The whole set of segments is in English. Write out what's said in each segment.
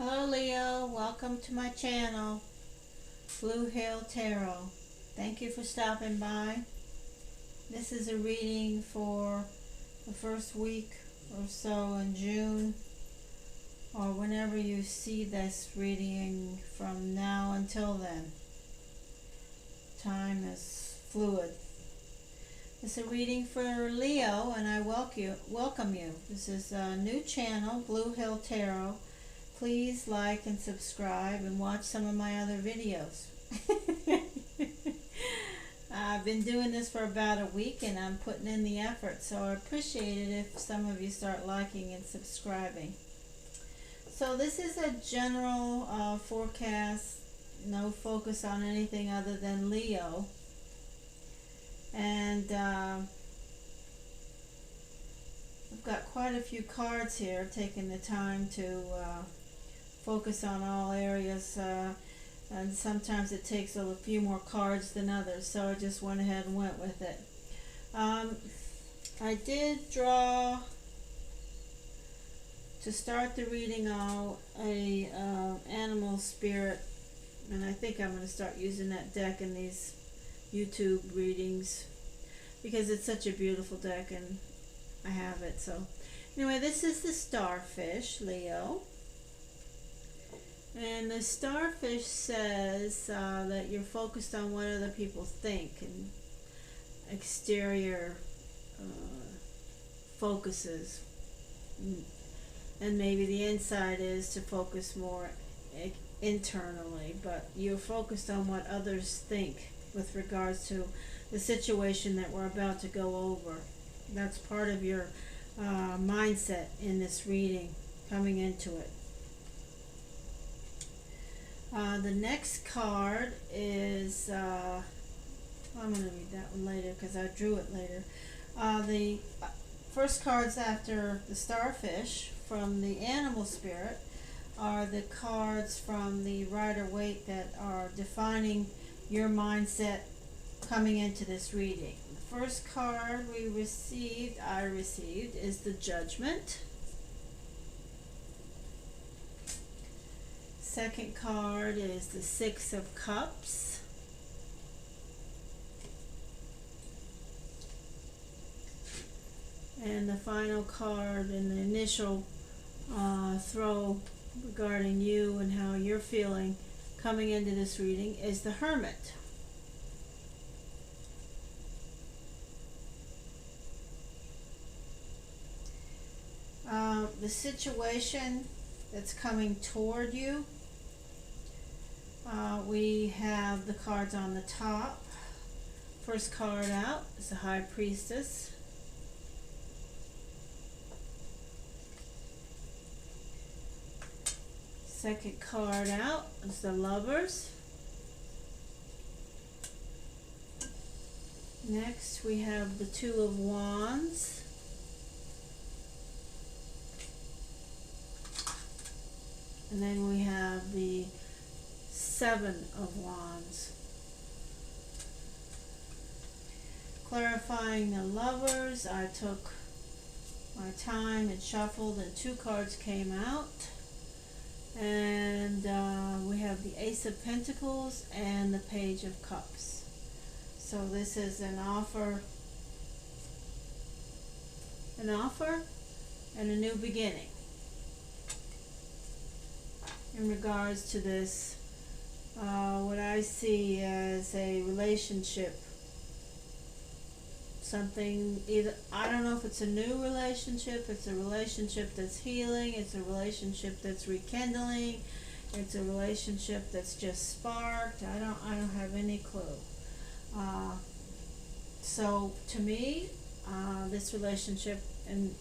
Hello Leo, welcome to my channel, Blue Hill Tarot. Thank you for stopping by. This is a reading for the first week or so in June, or whenever you see this reading from now until then. Time is fluid. It's a reading for Leo, and I welcome you. This is a new channel, Blue Hill Tarot. Please like and subscribe and watch some of my other videos. I've been doing this for about a week and I'm putting in the effort, so I appreciate it if some of you start liking and subscribing. So this is a general forecast, no focus on anything other than Leo. And I've got quite a few cards here, taking the time to focus on all areas, and sometimes it takes a few more cards than others, so I just went ahead and went with it. I did draw, to start the reading, a animal spirit, and I think I'm going to start using that deck in these YouTube readings because it's such a beautiful deck and I have it. So anyway, this is the starfish, Leo. And the starfish says that you're focused on what other people think, and exterior focuses. And maybe the inside is to focus more internally, but you're focused on what others think with regards to the situation that we're about to go over. That's part of your mindset in this reading, coming into it. The next card is, I'm going to read that one later because I drew it later. The first cards after the starfish from the animal spirit are the cards from the Rider-Waite that are defining your mindset coming into this reading. The first card I received, is the Judgment. Second card is the Six of Cups. And the final card in the initial throw regarding you and how you're feeling coming into this reading is the Hermit. The situation that's coming toward you, we have the cards on the top. First card out is the High Priestess. Second card out is the Lovers. Next we have the Two of Wands. And then we have the Seven of Wands. Clarifying the Lovers, I took my time and shuffled, and two cards came out. And we have the Ace of Pentacles and the Page of Cups. So this is an offer and a new beginning in regards to this, what I see as a relationship. Something, either, I don't know if it's a new relationship, it's a relationship that's healing, it's a relationship that's rekindling, it's a relationship that's just sparked. I don't have any clue. So to me, this relationship and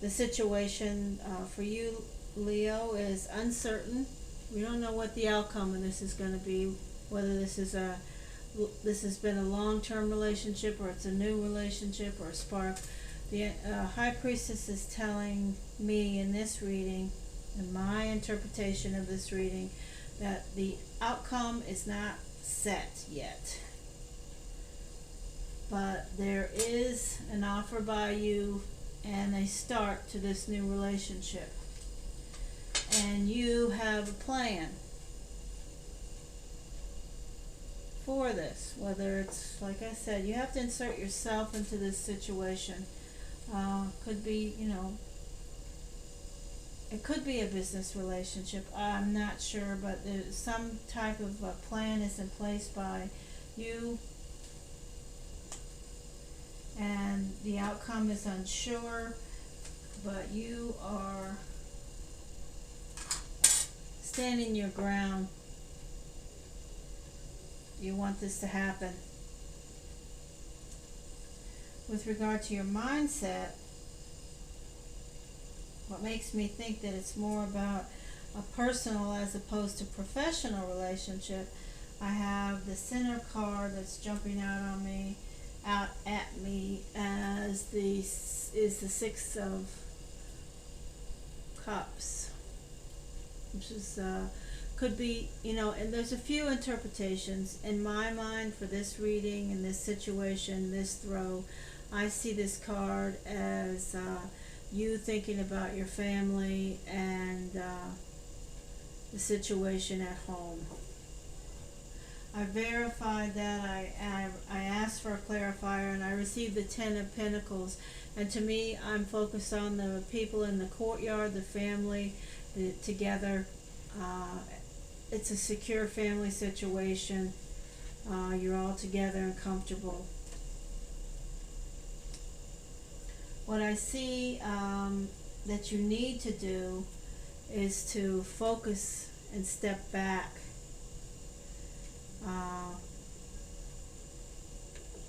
the situation for you, Leo, is uncertain. We don't know what the outcome of this is going to be, whether this has been a long-term relationship or it's a new relationship or a spark. The High Priestess is telling me in this reading, in my interpretation of this reading, that the outcome is not set yet. But there is an offer by you and a start to this new relationship. and you have a plan for this. Whether it's, like I said, you have to insert yourself into this situation. Could be, it could be a business relationship. I'm not sure, but there's some type of plan is in place by you, and the outcome is unsure, but you are standing your ground. You want this to happen. With regard to your mindset, what makes me think that it's more about a personal as opposed to professional relationship, I have the center card that's jumping out at me as the Six of Cups, which is could be, and there's a few interpretations in my mind for this reading, in this situation, this throw. I see this card as you thinking about your family and the situation at home. I verified that. I asked for a clarifier, and I received the Ten of Pentacles. And to me, I'm focused on the people in the courtyard, the family, together. It's a secure family situation. You're all together and comfortable. What I see that you need to do is to focus and step back.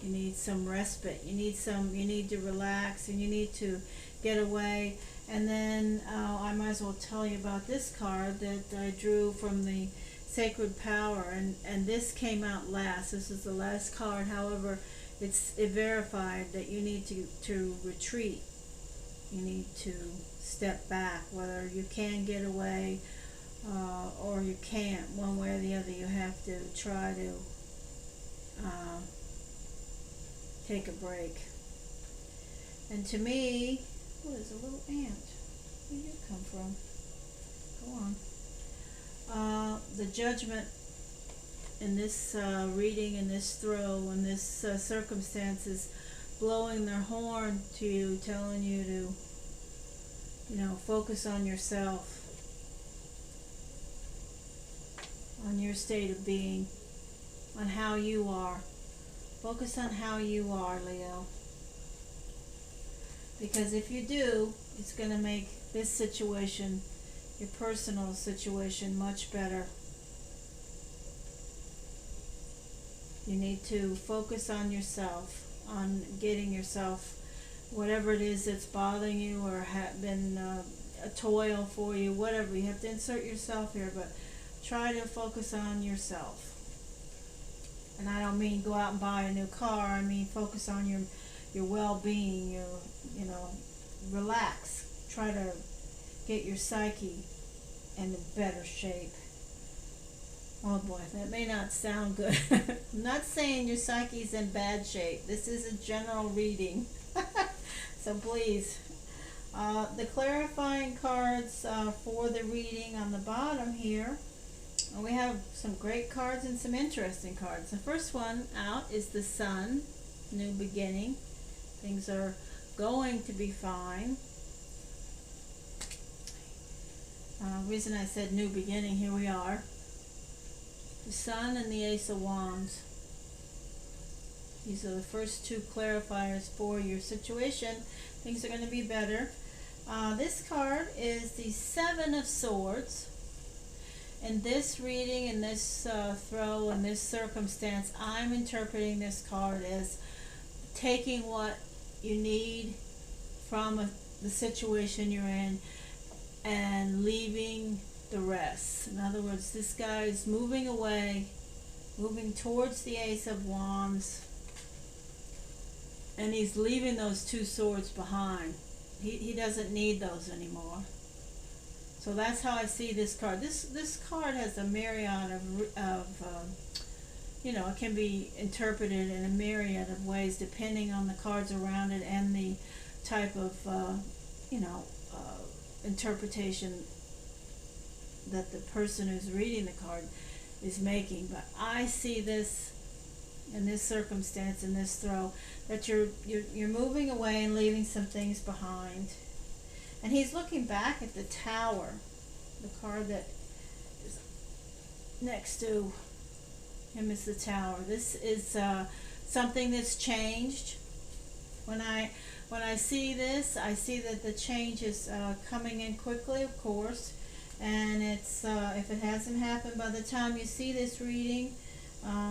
You need some respite. You need to relax, and you need to get away. And then I might as well tell you about this card that I drew from the Sacred Power, and this came out last. This is the last card. However, it verified that you need to retreat. You need to step back, whether you can get away or you can't. One way or the other, you have to try to take a break. And to me, what is a little ant? Where did you come from? Go on. The Judgment in this reading, in this throw, in this circumstance is blowing their horn to you, telling you to, focus on yourself, on your state of being, on how you are. Focus on how you are, Leo. Because if you do, it's going to make this situation, your personal situation, much better. You need to focus on yourself, on getting yourself, whatever it is that's bothering you or been a toil for you, whatever. You have to insert yourself here, but try to focus on yourself. And I don't mean go out and buy a new car. I mean focus on your well-being, relax. Try to get your psyche in better shape. Oh boy, that may not sound good. I'm not saying your psyche's in bad shape. This is a general reading. So please. The clarifying cards for the reading on the bottom here. We have some great cards and some interesting cards. The first one out is the Sun, new beginning. Things are going to be fine. Reason I said new beginning, here we are. The Sun and the Ace of Wands. These are the first two clarifiers for your situation. Things are going to be better. This card is the Seven of Swords. In this reading, in this throw, in this circumstance, I'm interpreting this card as taking what you need from the situation you're in and leaving the rest. In other words, this guy is moving away, moving towards the Ace of Wands, and he's leaving those two swords behind. He doesn't need those anymore. So that's how I see this card. This card has a myriad of it can be interpreted in a myriad of ways depending on the cards around it and the type of interpretation that the person who's reading the card is making. But I see this in this circumstance, in this throw, that you're moving away and leaving some things behind. And he's looking back at the Tower, the card that is next to him is the Tower. This is something that's changed. When I see this, I see that the change is coming in quickly, of course, and it's if it hasn't happened by the time you see this reading,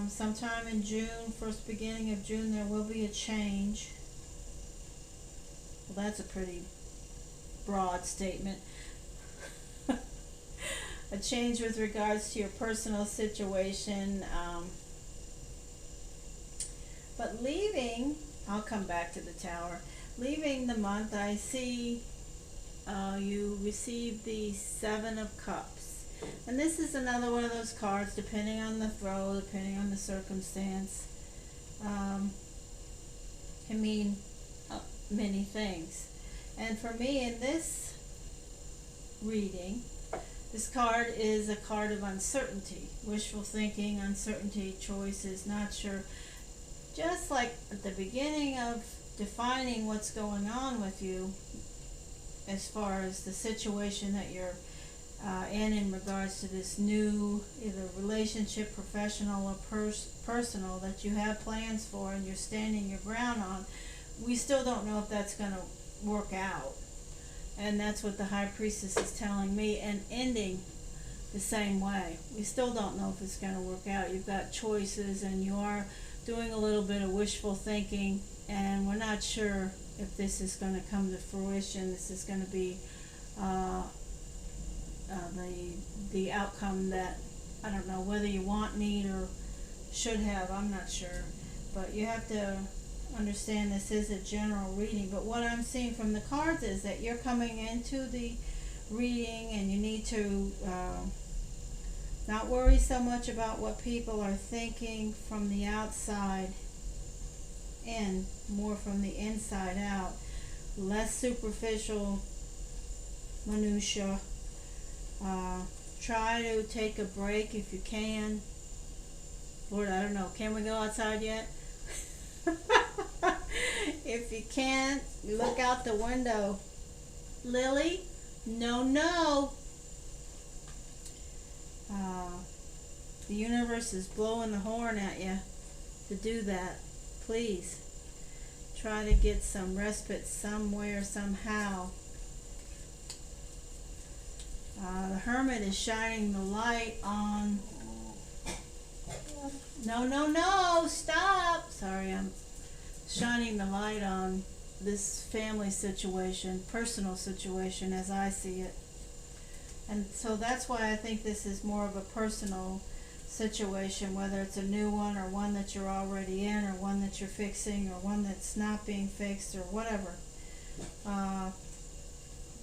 sometime in June, first beginning of June, there will be a change. Well, that's a pretty broad statement. A change with regards to your personal situation, but leaving, I'll come back to the Tower. Leaving the month, I see you receive the Seven of Cups. And this is another one of those cards, depending on the throw, depending on the circumstance, can mean many things. And for me, in this reading, this card is a card of uncertainty, wishful thinking, uncertainty, choices, not sure. Just like at the beginning of defining what's going on with you as far as the situation that you're in regards to this new either relationship, professional or personal, that you have plans for and you're standing your ground on, we still don't know if that's going to work out. And that's what the High Priestess is telling me, and ending the same way. We still don't know if it's going to work out. You've got choices and you are doing a little bit of wishful thinking, and we're not sure if this is going to come to fruition. This is going to be the outcome that, I don't know, whether you want, need, or should have, I'm not sure. But you have to understand this is a general reading. But what I'm seeing from the cards is that you're coming into the reading and you need to not worry so much about what people are thinking from the outside in, more from the inside out. Less superficial minutia. Try to take a break if you can. Lord, I don't know, can we go outside yet? If you can't, look out the window. Lily, no. The universe is blowing the horn at you to do that. Please try to get some respite somewhere, somehow. The Hermit is shining the light on. No, stop. Sorry, I'm shining the light on this family situation, personal situation as I see it. And so that's why I think this is more of a personal situation, whether it's a new one or one that you're already in or one that you're fixing or one that's not being fixed or whatever.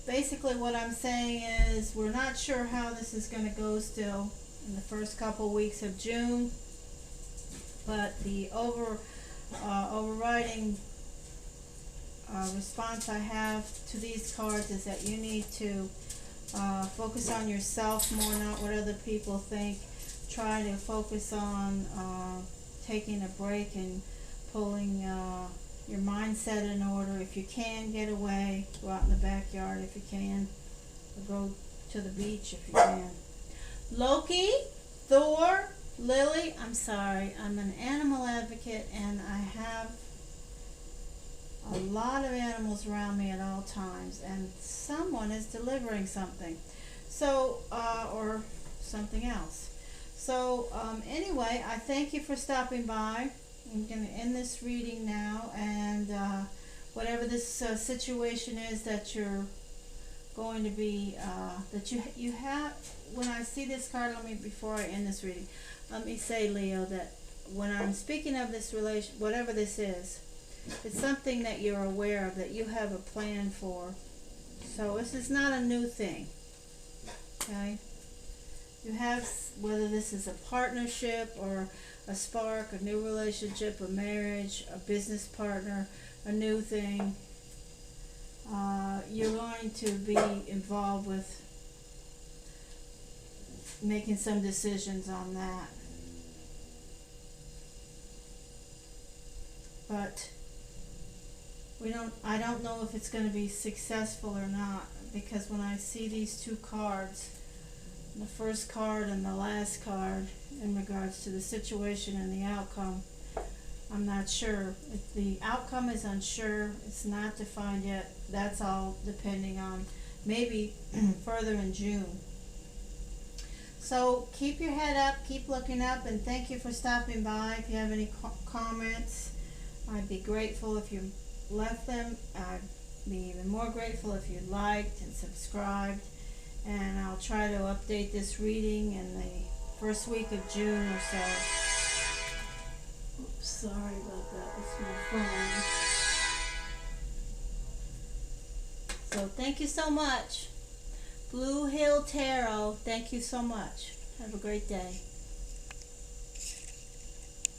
Basically what I'm saying is we're not sure how this is going to go still in the first couple weeks of June, but the overriding response I have to these cards is that you need to focus on yourself more, not what other people think. Try to focus on taking a break and pulling your mindset in order. If you can, get away, go out in the backyard if you can, or go to the beach if you can. Loki, Thor, Lily, I'm sorry, I'm an animal advocate and I have a lot of animals around me at all times, and someone is delivering something, so or something else. So anyway, I thank you for stopping by. I'm going to end this reading now, and whatever this situation is that you're going to be that you have. When I see this card, before I end this reading, let me say, Leo, that when I'm speaking of this relation, whatever this is, it's something that you're aware of, that you have a plan for. So this is not a new thing, okay? You have, whether this is a partnership or a spark, a new relationship, a marriage, a business partner, a new thing, you're going to be involved with making some decisions on that. But I don't know if it's going to be successful or not, because when I see these two cards, the first card and the last card, in regards to the situation and the outcome, I'm not sure. If the outcome is unsure, it's not defined yet. That's all depending on maybe further in June. So keep your head up, keep looking up, and thank you for stopping by. If you have any comments, I'd be grateful if you left them. I'd be even more grateful if you liked and subscribed. And I'll try to update this reading in the first week of June or so. Oops, sorry about that. It's my phone. So thank you so much. Blue Hill Tarot, thank you so much. Have a great day.